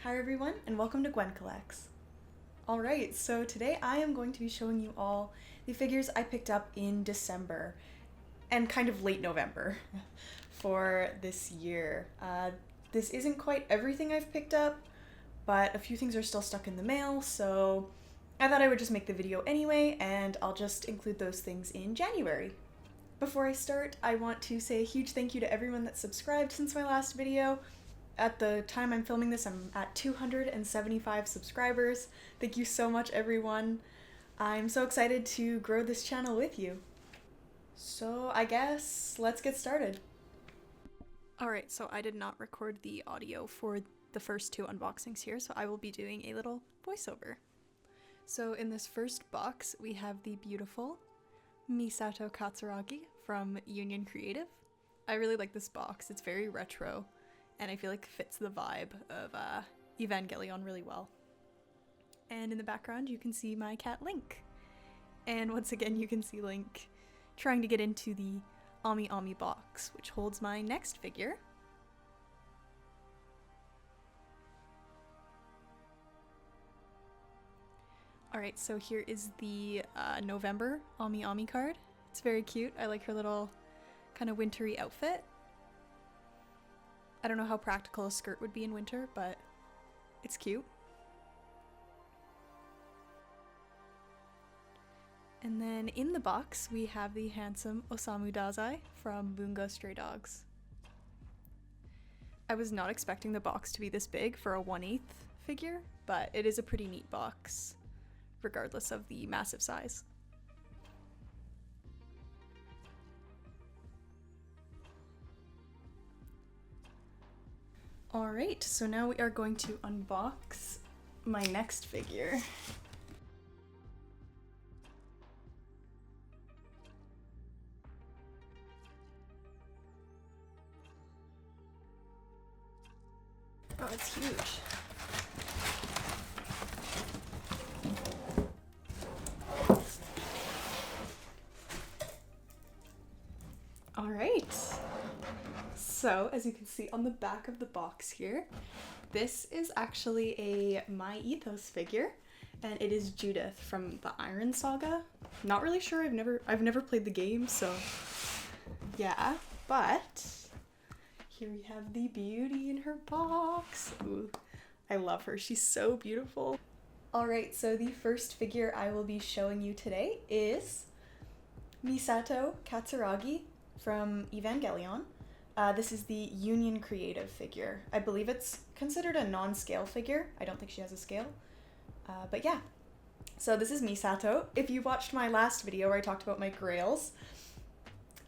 Hi everyone, and welcome to Gwen Collects. Alright, so today I am going to be showing you all the figures I picked up in December, and kind of late November, for this year. This isn't quite everything I've picked up, but a few things are still stuck in the mail, so I thought I would just make the video anyway, and I'll just include those things in January. Before I start, I want to say a huge thank you to everyone that's subscribed since my last video. At the time I'm filming this, I'm at 275 subscribers. Thank you so much, everyone. I'm so excited to grow this channel with you. So I guess let's get started. Alright, so I did not record the audio for the first two unboxings here, so I will be doing a little voiceover. So in this first box, we have the beautiful Misato Katsuragi from Union Creative. I really like this box. It's very retro, and I feel like fits the vibe of Evangelion really well. And in the background you can see my cat Link. And once again you can see Link trying to get into the Ami Ami box, which holds my next figure. Alright, so here is the November Ami Ami card. It's very cute. I like her little kind of wintry outfit. I don't know how practical a skirt would be in winter, but it's cute. And then in the box, we have the handsome Osamu Dazai from Bungo Stray Dogs. I was not expecting the box to be this big for a 1/8 figure, but it is a pretty neat box, regardless of the massive size. Alright, so now we are going to unbox my next figure. Oh, it's huge. Alright. So, as you can see on the back of the box here, this is actually a Myethos figure, and it is Judith from the Iron Saga. Not really sure, I've never played the game, so yeah, but here we have the beauty in her box. Ooh, I love her, she's so beautiful. Alright, so the first figure I will be showing you today is Misato Katsuragi from Evangelion. This is the Union Creative figure. I believe it's considered a non-scale figure. I don't think she has a scale. But yeah. So this is Misato. If you watched my last video where I talked about my grails,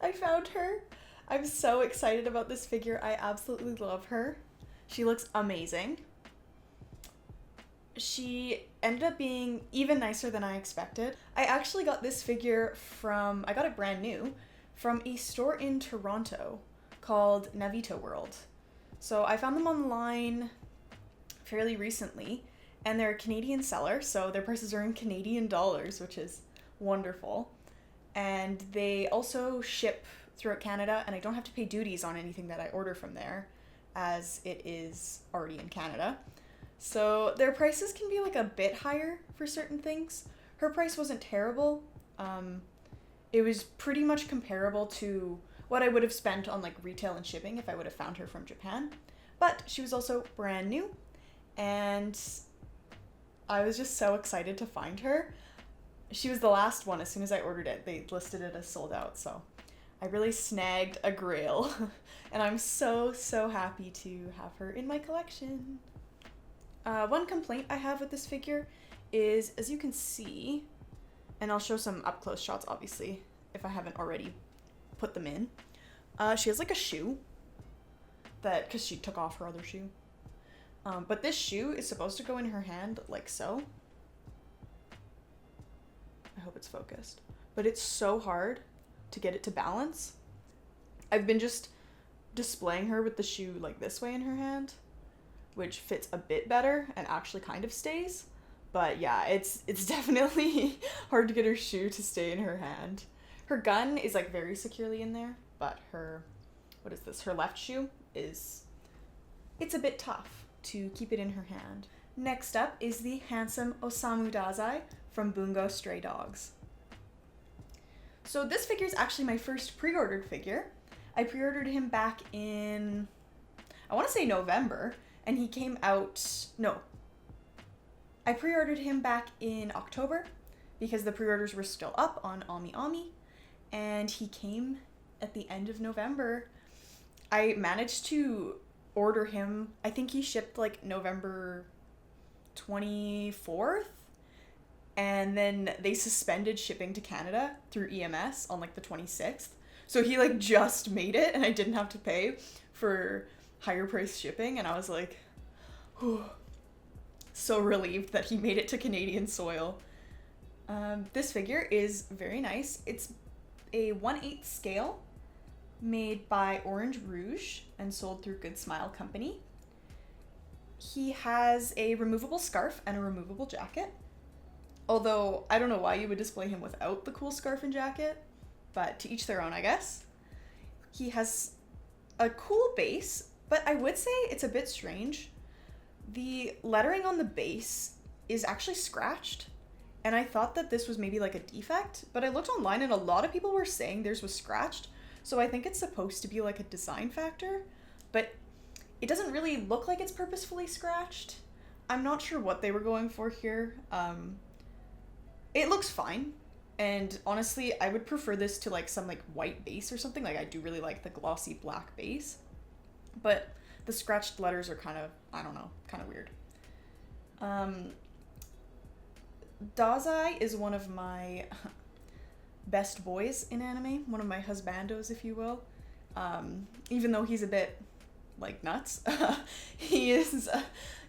I found her. I'm so excited about this figure. I absolutely love her. She looks amazing. She ended up being even nicer than I expected. I actually got this figure I got it brand new, from a store in Toronto called Navito World. So I found them online fairly recently, and they're a Canadian seller, so their prices are in Canadian dollars, which is wonderful. And they also ship throughout Canada, and I don't have to pay duties on anything that I order from there, as it is already in Canada. So their prices can be like a bit higher for certain things. Her price wasn't terrible. It was pretty much comparable to what I would have spent on like retail and shipping if I would have found her from Japan. But she was also brand new, and I was just so excited to find her. She was the last one. As soon as I ordered it, they listed it as sold out, so I really snagged a grail. And I'm so happy to have her in my collection. One complaint I have with this figure is, as you can see, and I'll show some up-close shots obviously if I haven't already put them in. She has like a shoe because she took off her other shoe. But this shoe is supposed to go in her hand like so. I hope it's focused. But it's so hard to get it to balance. I've been just displaying her with the shoe like this way in her hand, which fits a bit better and actually kind of stays. But yeah, it's definitely hard to get her shoe to stay in her hand. Her gun is like very securely in there, but her left shoe it's a bit tough to keep it in her hand. Next up is the handsome Osamu Dazai from Bungo Stray Dogs. So this figure is actually my first pre-ordered figure. I pre-ordered him back in, I want to say November, and he came out, no. I pre-ordered him back in October because the pre-orders were still up on Ami, and he came at the end of November. I managed to order him, I think he shipped like November 24th, and then they suspended shipping to Canada through EMS on like the 26th. So he like just made it and I didn't have to pay for higher price shipping, and I was like, whew, so relieved that he made it to Canadian soil. This figure is very nice. It's a 1/8 scale made by Rouge and sold through Good Smile Company. He has a removable scarf and a removable jacket. Although, I don't know why you would display him without the cool scarf and jacket, but to each their own, I guess. He has a cool base, but I would say it's a bit strange. The lettering on the base is actually scratched, and I thought that this was maybe like a defect, but I looked online and a lot of people were saying theirs was scratched, so I think it's supposed to be like a design factor, but it doesn't really look like it's purposefully scratched. I'm not sure what they were going for here. It looks fine, and honestly, I would prefer this to like some like white base or something. Like I do really like the glossy black base, but the scratched letters are kind of, I don't know, kind of weird. Dazai is one of my best boys in anime, one of my husbandos, if you will. Even though he's a bit like nuts, he is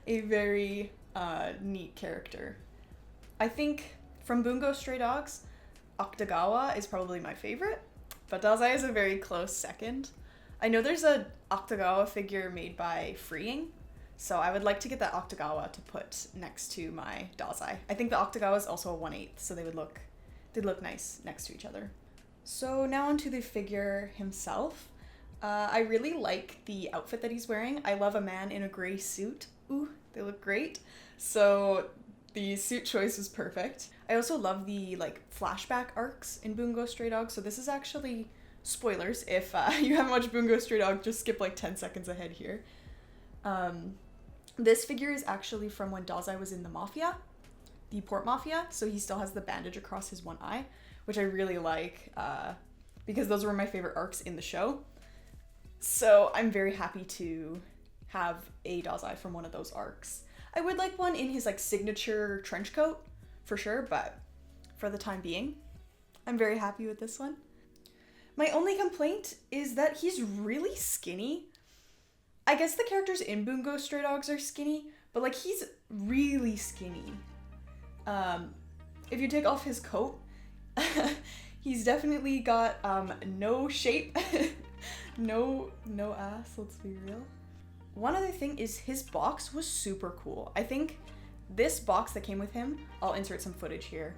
a very neat character. I think from Bungo Stray Dogs, Octagawa is probably my favorite, but Dazai is a very close second. I know there's a Octagawa figure made by Freeing, so I would like to get that Octagawa to put next to my Dazai. I think the Octagawa is also a 1/8, so they'd look nice next to each other. So now onto the figure himself. I really like the outfit that he's wearing. I love a man in a gray suit. Ooh, they look great. So the suit choice is perfect. I also love the like flashback arcs in Bungo Stray Dogs. So this is actually spoilers. If you haven't watched Bungo Stray Dogs, just skip like 10 seconds ahead here. This figure is actually from when Dazai was in the Mafia, the Port Mafia. So he still has the bandage across his one eye, which I really like because those were my favorite arcs in the show. So I'm very happy to have a Dazai from one of those arcs. I would like one in his like signature trench coat for sure, but for the time being, I'm very happy with this one. My only complaint is that he's really skinny. I guess the characters in Bungo Stray Dogs are skinny, but like he's really skinny. If you take off his coat, he's definitely got no shape. No ass, let's be real. One other thing is his box was super cool. I think this box that came with him, I'll insert some footage here,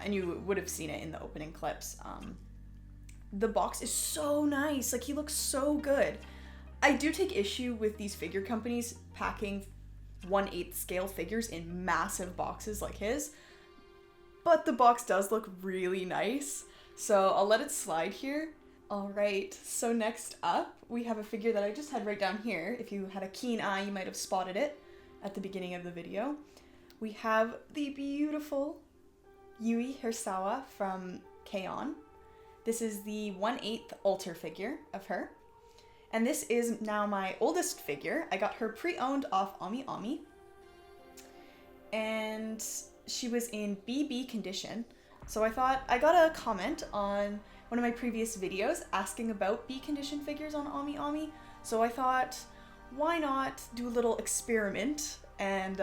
and you would have seen it in the opening clips. The box is so nice, like he looks so good. I do take issue with these figure companies packing 1/8 scale figures in massive boxes like his, but the box does look really nice, so I'll let it slide here. Alright, so next up, we have a figure that I just had right down here. If you had a keen eye, you might have spotted it at the beginning of the video. We have the beautiful Yui Hirasawa from K-On! This is the 1/8 altar figure of her. And this is now my oldest figure. I got her pre-owned off Ami. And she was in BB condition. So I thought, I got a comment on one of my previous videos asking about B condition figures on Ami. So I thought, why not do a little experiment and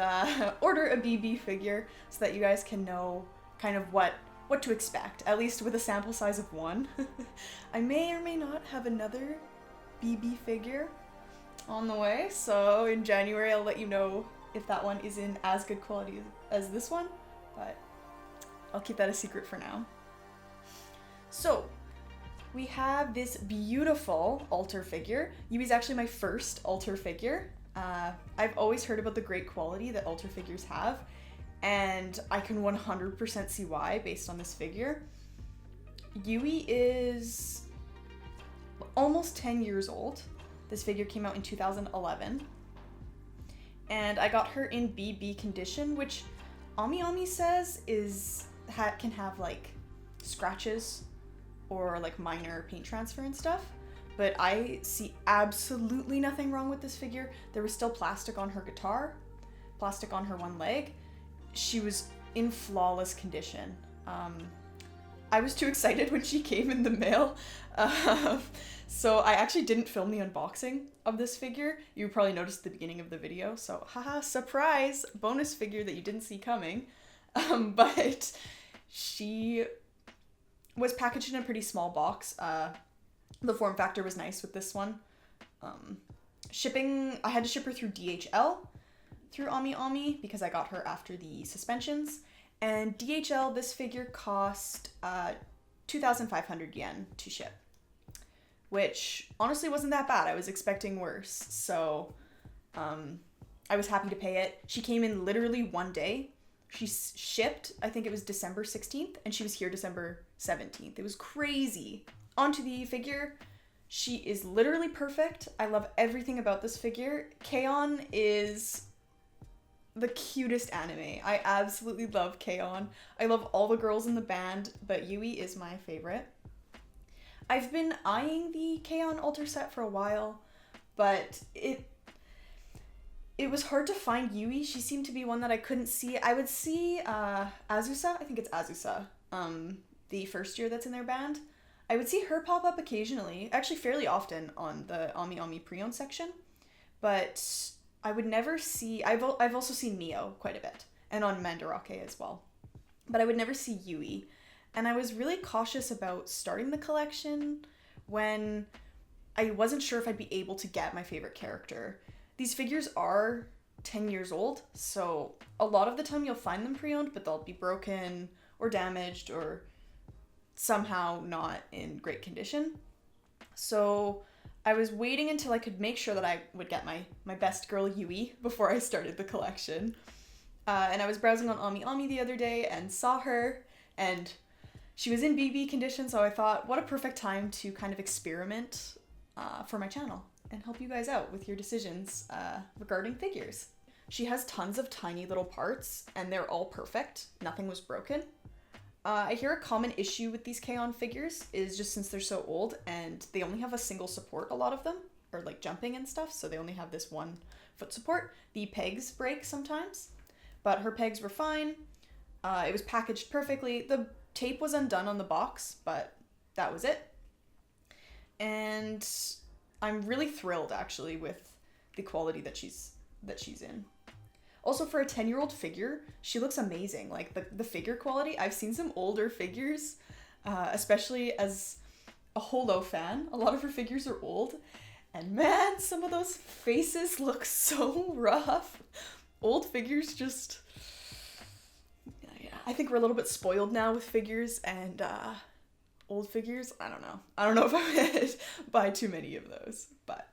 order a BB figure so that you guys can know kind of what to expect, at least with a sample size of one. I may or may not have another BB figure on the way, so in January I'll let you know if that one is in as good quality as this one, but I'll keep that a secret for now. So, we have this beautiful altar figure. Yui's actually my first altar figure. I've always heard about the great quality that altar figures have, and I can 100% see why based on this figure. Yui is almost 10 years old. This figure came out in 2011. And I got her in BB condition, which Ami says can have like scratches or like minor paint transfer and stuff. But I see absolutely nothing wrong with this figure. There was still plastic on her guitar, plastic on her one leg. She was in flawless condition. I was too excited when she came in the mail. So I actually didn't film the unboxing of this figure. You probably noticed at the beginning of the video. So haha, surprise, bonus figure that you didn't see coming. But she was packaged in a pretty small box. The form factor was nice with this one. Shipping, I had to ship her through DHL, through Ami because I got her after the suspensions. And DHL, this figure cost 2,500 yen to ship, which honestly wasn't that bad. I was expecting worse, so I was happy to pay it. She came in literally one day. She shipped, I think it was December 16th, and she was here December 17th. It was crazy. Onto the figure. She is literally perfect. I love everything about this figure. K-On! Is the cutest anime. I absolutely love K-On! I love all the girls in the band, but Yui is my favorite. I've been eyeing the K-On! Altar set for a while, but it was hard to find Yui. She seemed to be one that I couldn't see. I would see Azusa, I think it's Azusa, the first year that's in their band. I would see her pop up occasionally, actually fairly often on the Ami pre-owned section, but I would never see, I've also seen Mio quite a bit, and on Mandarake as well, but I would never see Yui, and I was really cautious about starting the collection when I wasn't sure if I'd be able to get my favorite character. These figures are 10 years old, so a lot of the time you'll find them pre-owned, but they'll be broken or damaged or somehow not in great condition. So I was waiting until I could make sure that I would get my best girl Yui before I started the collection. And I was browsing on Ami the other day and saw her, and she was in BB condition, so I thought, what a perfect time to kind of experiment for my channel and help you guys out with your decisions regarding figures. She has tons of tiny little parts, and they're all perfect. Nothing was broken. I hear a common issue with these K-On! Figures is just since they're so old and they only have a single support, a lot of them, or like jumping and stuff, so they only have this one foot support. The pegs break sometimes, but her pegs were fine. It was packaged perfectly. The tape was undone on the box, but that was it. And I'm really thrilled actually with the quality that she's in. Also, for a 10-year-old figure, she looks amazing. Like, the figure quality, I've seen some older figures, especially as a Holo fan. A lot of her figures are old, and man, some of those faces look so rough. Old figures just... yeah, I think we're a little bit spoiled now with figures, and old figures, I don't know. I don't know if I would buy too many of those, but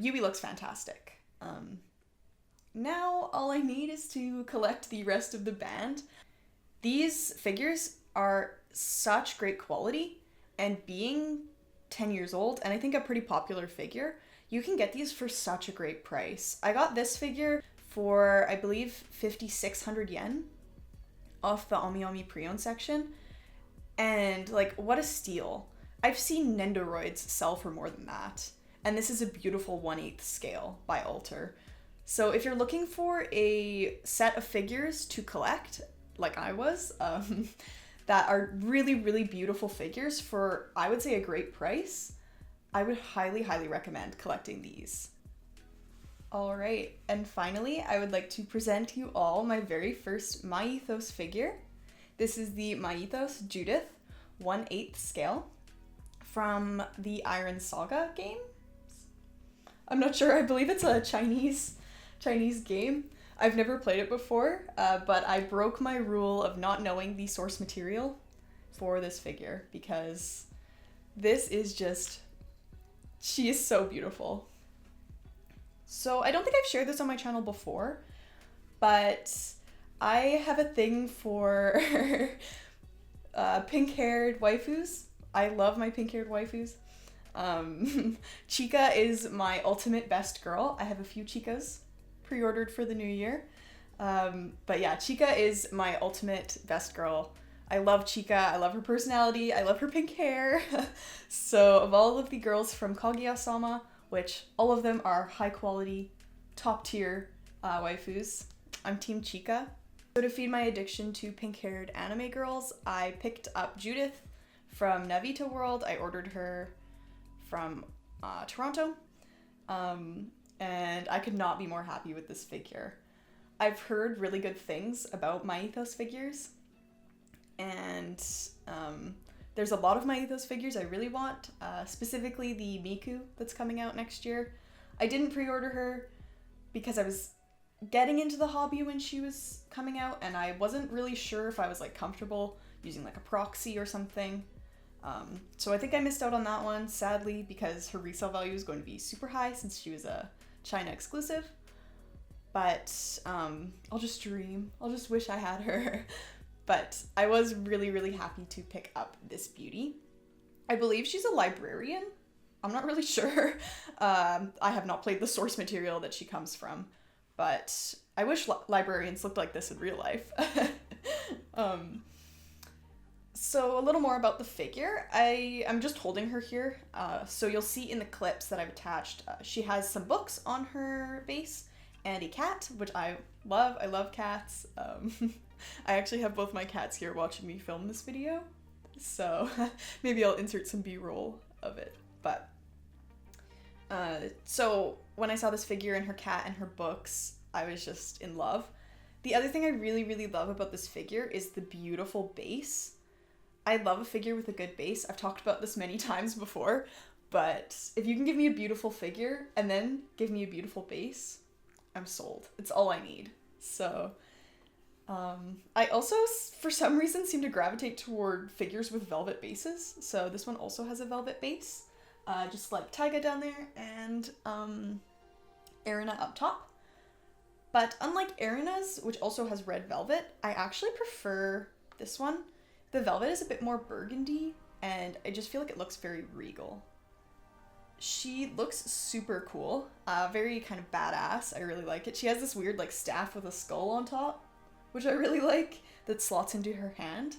Yui looks fantastic. Now all I need is to collect the rest of the band. These figures are such great quality, and being 10 years old, and I think a pretty popular figure, you can get these for such a great price. I got this figure for, I believe, 5,600 yen off the Ami pre-owned section, and like, what a steal. I've seen Nendoroids sell for more than that, and this is a beautiful 1/8 scale by Alter. So if you're looking for a set of figures to collect, like I was, that are really, really beautiful figures for, I would say, a great price, I would highly, highly recommend collecting these. All right, and finally, I would like to present to you all my very first Myethos figure. This is the Myethos Judith 1/8 scale from the Iron Saga game. I'm not sure, I believe it's a Chinese game. I've never played it before, but I broke my rule of not knowing the source material for this figure because this is just, she is so beautiful. So I don't think I've shared this on my channel before, but I have a thing for pink-haired waifus. I love my pink-haired waifus. Chica is my ultimate best girl. I have a few Chicas pre-ordered for the new year. But yeah, Chica is my ultimate best girl. I love Chica. I love her personality. I love her pink hair. So of all of the girls from Kaguya-sama, which all of them are high quality, top tier waifus, I'm Team Chica. So to feed my addiction to pink-haired anime girls, I picked up Judith from Navita World. I ordered her from Toronto, and I could not be more happy with this figure. I've heard really good things about Myethos figures, and there's a lot of Myethos figures I really want, specifically the Miku that's coming out next year. I didn't pre-order her because I was getting into the hobby when she was coming out, and I wasn't really sure if I was like comfortable using like a proxy or something. So I think I missed out on that one, sadly, because her resale value is going to be super high since she was a China exclusive. But I'll just dream. I'll just wish I had her. But I was really, really happy to pick up this beauty. I believe she's a librarian. I'm not really sure. I have not played the source material that she comes from, but I wish librarians looked like this in real life. So a little more about the figure. I'm just holding her here. So you'll see in the clips that I've attached, she has some books on her base and a cat, which I love. I love cats. I actually have both my cats here watching me film this video. So maybe I'll insert some B-roll of it. But so when I saw this figure and her cat and her books, I was just in love. The other thing I really, really love about this figure is the beautiful base. I love a figure with a good base. I've talked about this many times before, but if you can give me a beautiful figure and then give me a beautiful base, I'm sold. It's all I need. So I also, for some reason, seem to gravitate toward figures with velvet bases. So this one also has a velvet base, just like Taiga down there and Erina up top. But unlike Erina's, which also has red velvet, I actually prefer this one. The velvet is a bit more burgundy, and I just feel like it looks very regal. She looks super cool, very kind of badass. I really like it. She has this weird like staff with a skull on top, which I really like, that slots into her hand.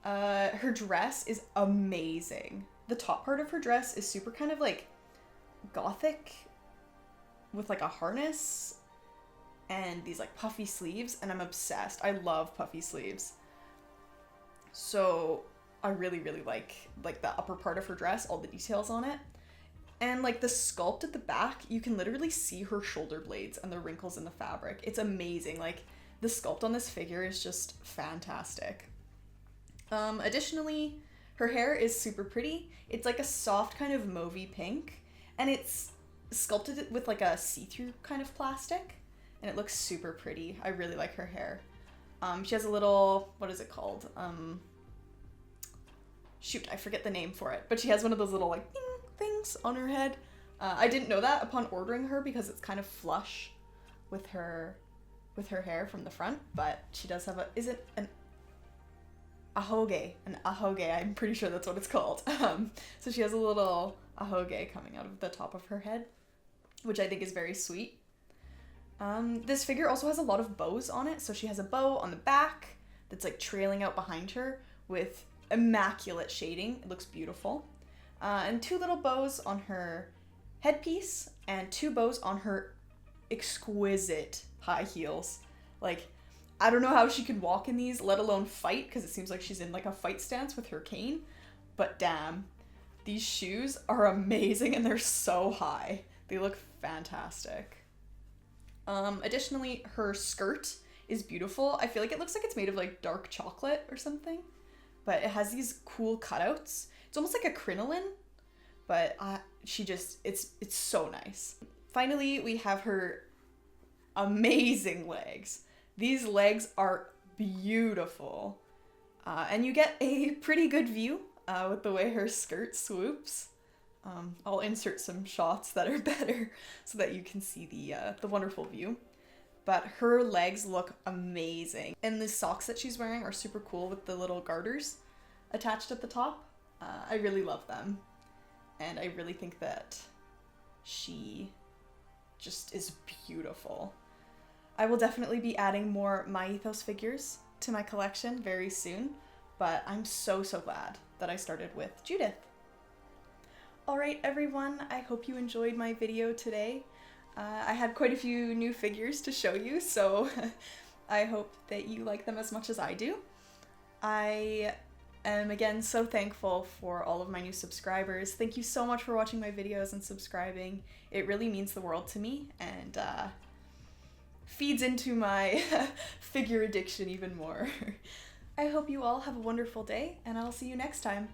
Her dress is amazing. The top part of her dress is super kind of like gothic with like a harness and these like puffy sleeves, and I'm obsessed. I love puffy sleeves. So I really, really like the upper part of her dress, all the details on it. And like the sculpt at the back, you can literally see her shoulder blades and the wrinkles in the fabric. It's amazing. Like the sculpt on this figure is just fantastic. Additionally, her hair is super pretty. It's like a soft kind of mauvey pink, and it's sculpted with like a see-through kind of plastic, and it looks super pretty. I really like her hair. She has a little, what is it called? Shoot, I forget the name for it, but she has one of those little like ding things on her head. I didn't know that upon ordering her because it's kind of flush with her hair from the front, but she does have is it an ahoge? An ahoge, I'm pretty sure that's what it's called. So she has a little ahoge coming out of the top of her head, which I think is very sweet. This figure also has a lot of bows on it. So she has a bow on the back that's like trailing out behind her with immaculate shading. It looks beautiful. And 2 little bows on her headpiece and 2 bows on her exquisite high heels. Like, I don't know how she could walk in these, let alone fight, because it seems like she's in like a fight stance with her cane. But damn, these shoes are amazing and they're so high. They look fantastic. Additionally, her skirt is beautiful. I feel like it looks like it's made of like dark chocolate or something, but it has these cool cutouts. It's almost like a crinoline, but it's so nice. Finally, we have her amazing legs. These legs are beautiful, and you get a pretty good view with the way her skirt swoops. I'll insert some shots that are better so that you can see the wonderful view. But her legs look amazing. And the socks that she's wearing are super cool with the little garters attached at the top. I really love them. And I really think that she just is beautiful. I will definitely be adding more Myethos figures to my collection very soon, but I'm so glad that I started with Judith. Alright everyone, I hope you enjoyed my video today. I had quite a few new figures to show you, so I hope that you like them as much as I do. I am again so thankful for all of my new subscribers. Thank you so much for watching my videos and subscribing. It really means the world to me and feeds into my figure addiction even more. I hope you all have a wonderful day, and I'll see you next time.